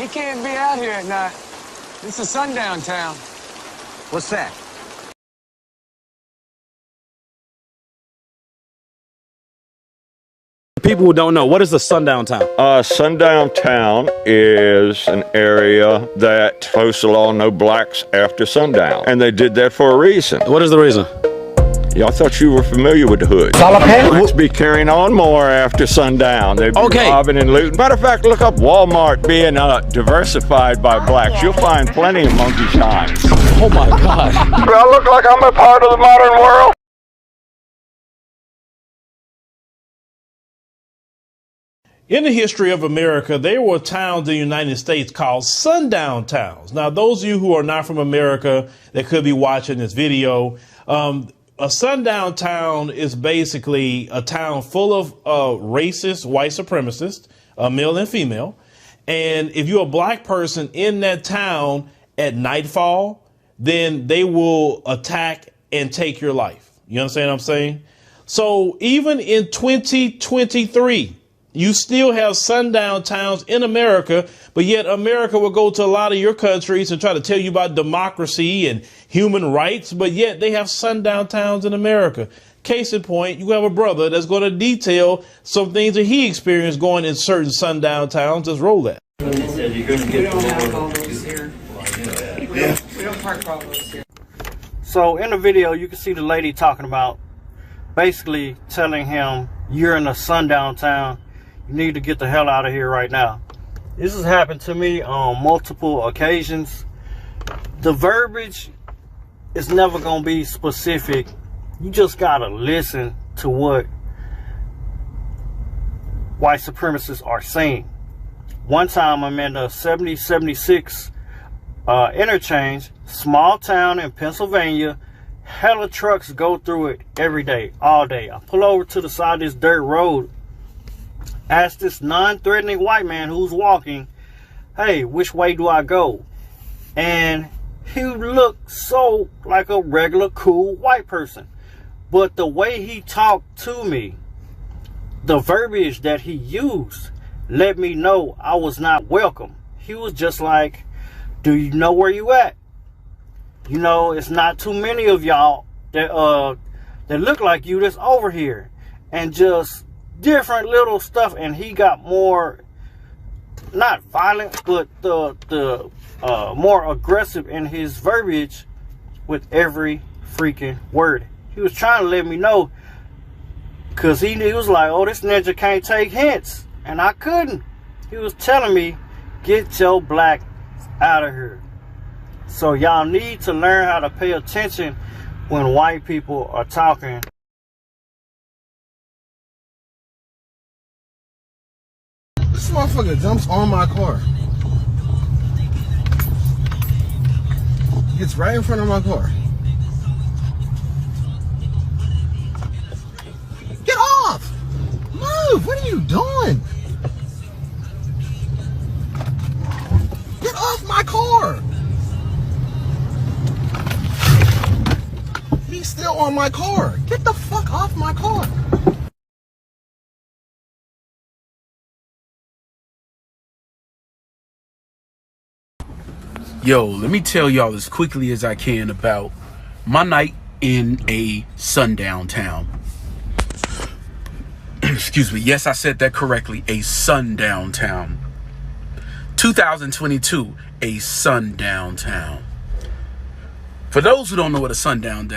You can't be out here at night. This is sundown town. What's that? People who don't know, what is a sundown town? Sundown town is an area that posts the law no blacks after sundown. And they did that for a reason. What is the reason? Yeah, I thought you were familiar with the hood. Blacks be carrying on more after sundown. They be robbing and looting. Matter of fact, look up Walmart being diversified by blacks. You'll find plenty of monkey shines. Oh my God. Do I look like I'm a part of the modern world? In the history of America, there were towns in the United States called sundown towns. Now, those of you who are not from America that could be watching this video, a sundown town is basically a town full of racist white supremacists, male and female. And if you're a black person in that town at nightfall, then they will attack and take your life. You understand what I'm saying? So even in 2023, you still have sundown towns in America, but yet America will go to a lot of your countries and try to tell you about democracy and human rights, but yet they have sundown towns in America. Case in point, you have a brother that's going to detail some things that he experienced going in certain sundown towns. Let's roll that. We don't have all those here. We don't park all those here. So in the video, you can see the lady talking about basically telling him, you're in a sundown town. You need to get the hell out of here right now. This has happened to me on multiple occasions. The verbiage is never going to be specific. You just got to listen to what white supremacists are saying. One time I'm in the 70-76 interchange, small town in Pennsylvania. Hella trucks go through it every day, all day. I pull over to the side of this dirt road. Ask this non-threatening white man who's walking, hey, which way do I go? And he looked so like a regular cool white person. But the way he talked to me, the verbiage that he used, let me know I was not welcome. He was just like, do you know where you at? You know, it's not too many of y'all that look like you that's over here. And just different little stuff. And he got more, not violent, but the more aggressive in his verbiage with every freaking word. He was trying to let me know, because he was like, oh, this ninja can't take hints. And I couldn't. He was telling me, get your black out of here. So y'all need to learn how to pay attention when white people are talking. This motherfucker jumps on my car. Gets right in front of my car. Get off! Move! What are you doing? Get off my car! He's still on my car. Get the fuck off my car. Yo, let me tell y'all as quickly as I can about my night in a sundown town. Excuse me. Yes, I said that correctly. A sundown town. 2022, a sundown town. For those who don't know what a sundown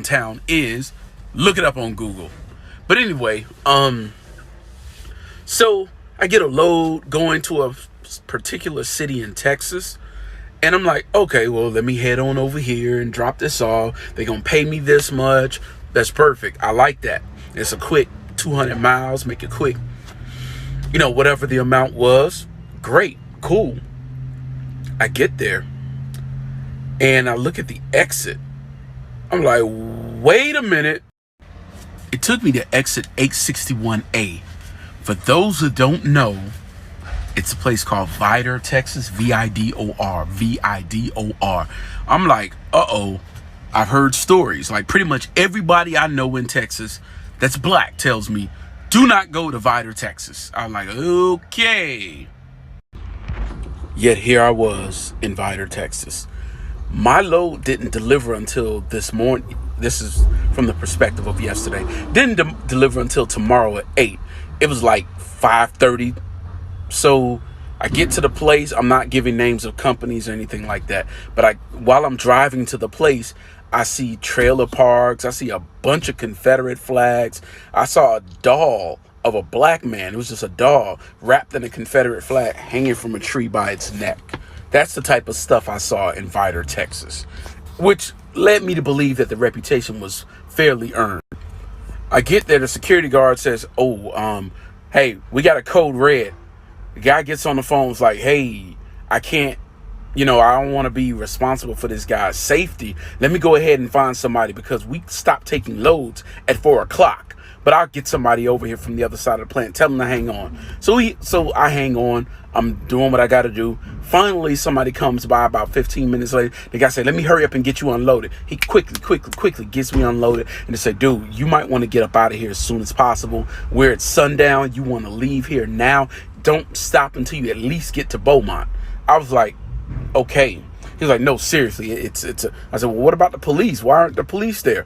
town is, look it up on Google. But anyway, so I get a load going to a particular city in Texas, and I'm like, okay, well, let me head on over here and drop this off. They're gonna pay me this much. That's perfect. I like that. It's a quick 200 miles, make it quick. You know, whatever the amount was, great, cool. I get there and I look at the exit. I'm like, wait a minute. It took me to exit 861A. For those who don't know, it's a place called Vidor, Texas, V-I-D-O-R, V-I-D-O-R. I'm like, uh-oh, I've heard stories. Like pretty much everybody I know in Texas that's black tells me, do not go to Vidor, Texas. I'm like, okay. Yet here I was in Vidor, Texas. My load didn't deliver until this morning. This is from the perspective of yesterday. Didn't deliver until tomorrow at 8. It was like 5:30. So I get to the place. I'm not giving names of companies or anything like that. But while I'm driving to the place, I see trailer parks. I see a bunch of Confederate flags. I saw a doll of a black man. It was just a doll wrapped in a Confederate flag hanging from a tree by its neck. That's the type of stuff I saw in Vidor, Texas, which led me to believe that the reputation was fairly earned. I get there. The security guard says, hey, we got a code red. The guy gets on the phone, is like, hey, I can't, I don't want to be responsible for this guy's safety. Let me go ahead and find somebody because we stopped taking loads at 4 o'clock. But I'll get somebody over here from the other side of the plant. Tell them to hang on. So I hang on. I'm doing what I got to do. Finally, somebody comes by about 15 minutes later. The guy said, let me hurry up and get you unloaded. He quickly gets me unloaded. And they say, dude, you might want to get up out of here as soon as possible. We're at sundown. You want to leave here now. Don't stop until you at least get to Beaumont. I was like, okay. He's like, no, seriously. I said, well, what about the police? Why aren't the police there?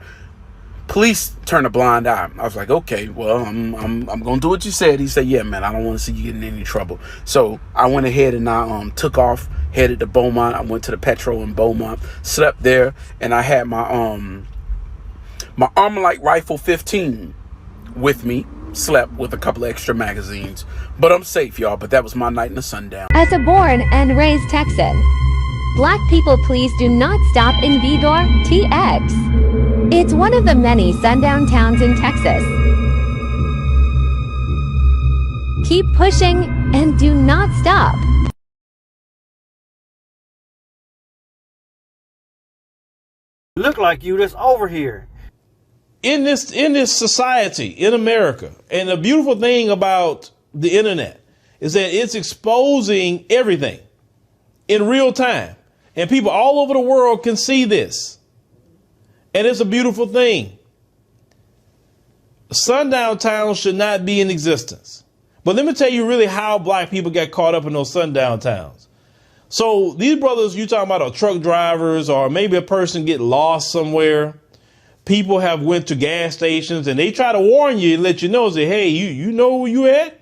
Police turned a blind eye. I was like, okay, well, I'm gonna do what you said. He said, yeah, man, I don't want to see you get in any trouble. So I went ahead and I took off, headed to Beaumont. I went to the Petro in Beaumont, slept there, and I had my Armalite Rifle 15 with me. Slept with a couple of extra magazines, but I'm safe, y'all. But that was my night in the sundown. As a born and raised Texan, Black people, please do not stop in Vidor, TX. It's one of the many sundown towns in Texas. Keep pushing and do not stop. Look like you just over here. In this society, in America, and the beautiful thing about the internet is that it's exposing everything in real time. And people all over the world can see this. And it's a beautiful thing. Sundown towns should not be in existence. But let me tell you really how black people got caught up in those sundown towns. So these brothers you talking about are truck drivers, or maybe a person get lost somewhere. People have went to gas stations and they try to warn you and let you know, say, hey, you know where you at?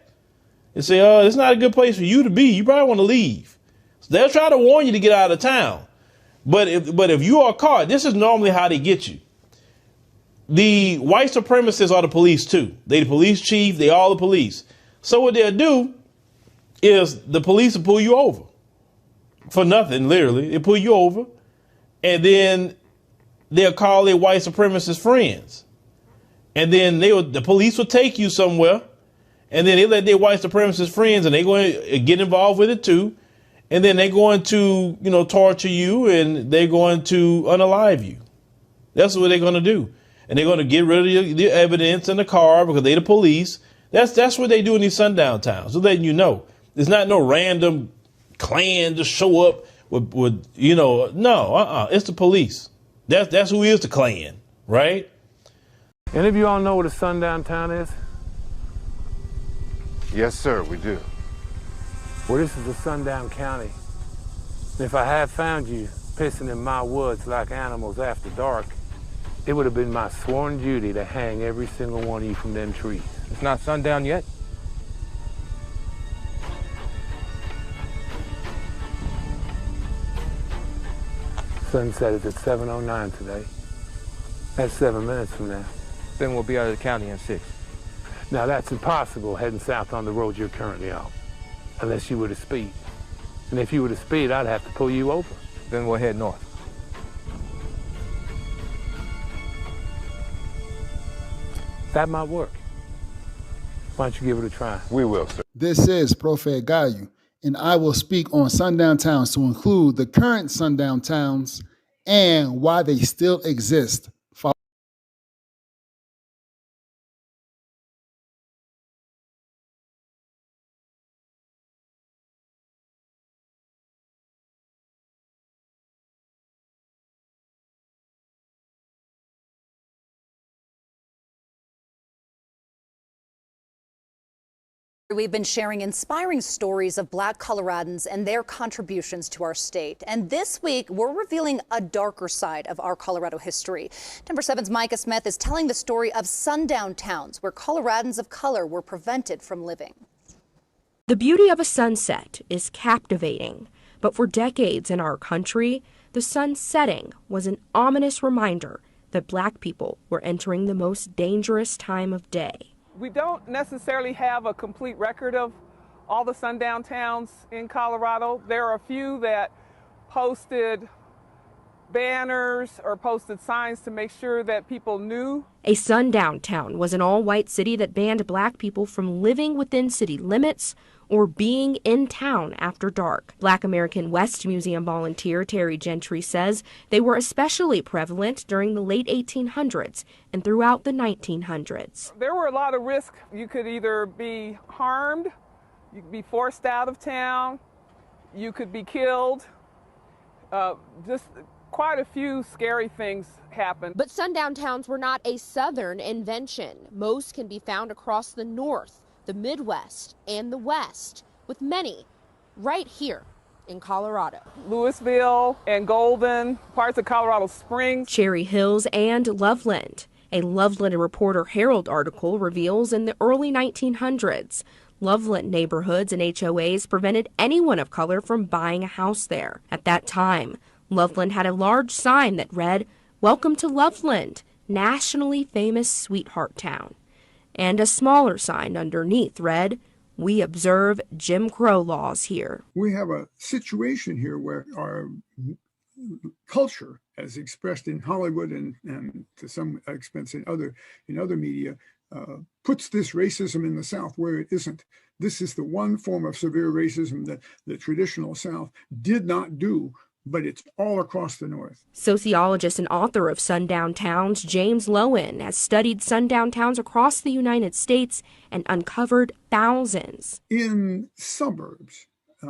And say, it's not a good place for you to be. You probably want to leave. So they'll try to warn you to get out of town. But if you are caught, this is normally how they get you. The white supremacists are the police too. They the police chief, they all the police. So what they'll do is the police will pull you over. For nothing, literally. They pull you over and then they'll call their white supremacist friends. And then the police will take you somewhere and then they let their white supremacist friends and they're going to get involved with it too. And then they're going to, torture you and they're going to unalive you. That's what they're going to do. And they're going to get rid of the evidence in the car because they're the police. That's what they do in these sundown towns. They're letting you know. There's not no random Klan to show up with no, it's the police. That's who is the Klan, right? Any of you all know what a sundown town is? Yes, sir, we do. Well, this is a sundown county. And if I had found you pissing in my woods like animals after dark, it would have been my sworn duty to hang every single one of you from them trees. It's not sundown yet? Sunset is at 7:09 today. That's 7 minutes from now. Then we'll be out of the county in 6. Now that's impossible heading south on the road you're currently on. Unless you were to speed. And if you were to speed, I'd have to pull you over. Then we'll head north. That might work. Why don't you give it a try? We will, sir. This is Prophet Gayu, and I will speak on sundown towns to include the current sundown towns and why they still exist. We've been sharing inspiring stories of Black Coloradans and their contributions to our state. And this week, we're revealing a darker side of our Colorado history. Denver 7's Micah Smith is telling the story of sundown towns where Coloradans of color were prevented from living. The beauty of a sunset is captivating, but for decades in our country, the sun setting was an ominous reminder that Black people were entering the most dangerous time of day. We don't necessarily have a complete record of all the sundown towns in Colorado. There are a few that posted banners or posted signs to make sure that people knew. A sundown town was an all-white city that banned Black people from living within city limits or being in town after dark. Black American West Museum volunteer Terry Gentry says they were especially prevalent during the late 1800s and throughout the 1900s. There were a lot of risks. You could either be harmed, you could be forced out of town, you could be killed. Just quite a few scary things happened. But sundown towns were not a southern invention. Most can be found across the north, the Midwest, and the West, with many right here in Colorado. Louisville and Golden, parts of Colorado Springs, Cherry Hills, and Loveland. A Loveland Reporter Herald article reveals in the early 1900s, Loveland neighborhoods and HOAs prevented anyone of color from buying a house there. At that time, Loveland had a large sign that read, "Welcome to Loveland, nationally famous sweetheart town." And a smaller sign underneath read, "We observe Jim Crow laws here." We have a situation here where our culture, as expressed in Hollywood and to some extent in other media, puts this racism in the South where it isn't. This is the one form of severe racism that the traditional South did not do, but it's all across the North. Sociologist and author of Sundown Towns, James Lowen, has studied sundown towns across the United States and uncovered thousands. In suburbs,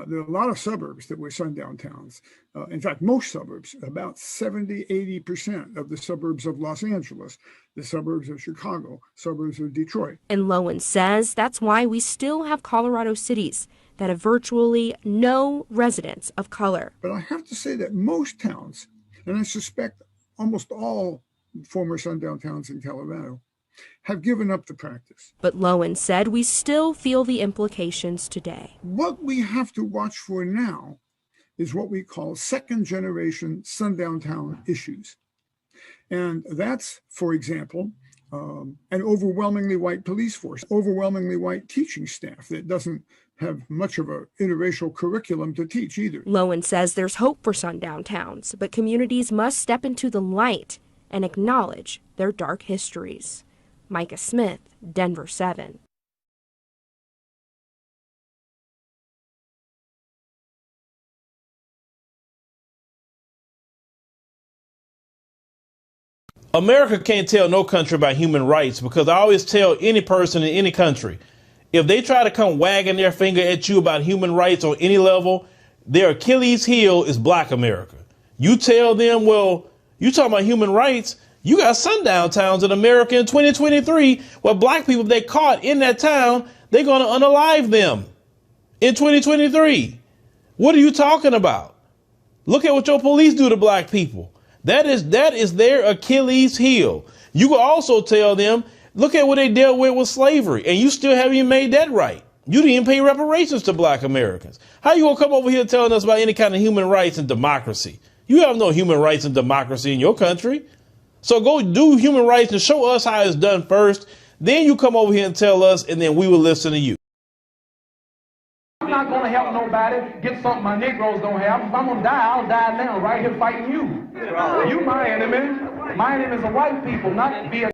there are a lot of suburbs that were sundown towns. In fact, most suburbs, about 70–80% of the suburbs of Los Angeles, the suburbs of Chicago, suburbs of Detroit. And Lowen says that's why we still have Colorado cities that have virtually no residents of color. But I have to say that most towns, and I suspect almost all former sundown towns in Colorado, have given up the practice. But Lowen said we still feel the implications today. What we have to watch for now is what we call second-generation sundown town issues. And that's, for example, an overwhelmingly white police force, overwhelmingly white teaching staff that doesn't have much of an interracial curriculum to teach either. Lowen says there's hope for sundown towns, but communities must step into the light and acknowledge their dark histories. Micah Smith, Denver 7. America can't tell no country about human rights, because I always tell any person in any country, if they try to come wagging their finger at you about human rights on any level, their Achilles heel is Black America. You tell them, well, you talking about human rights, you got sundown towns in America in 2023 where Black people, if they caught in that town, they're going to unalive them in 2023. What are you talking about? Look at what your police do to Black people. That is their Achilles heel. You can also tell them, look at what they dealt with slavery, and you still haven't even made that right. You didn't even pay reparations to Black Americans. How you gonna come over here telling us about any kind of human rights and democracy? You have no human rights and democracy in your country. So go do human rights and show us how it's done first. Then you come over here and tell us, and then we will listen to you. I'm not going to help nobody get something my Negroes don't have. If I'm going to die, I'll die now, right here fighting you. You my enemy. My enemy is the white people, not Vietnam.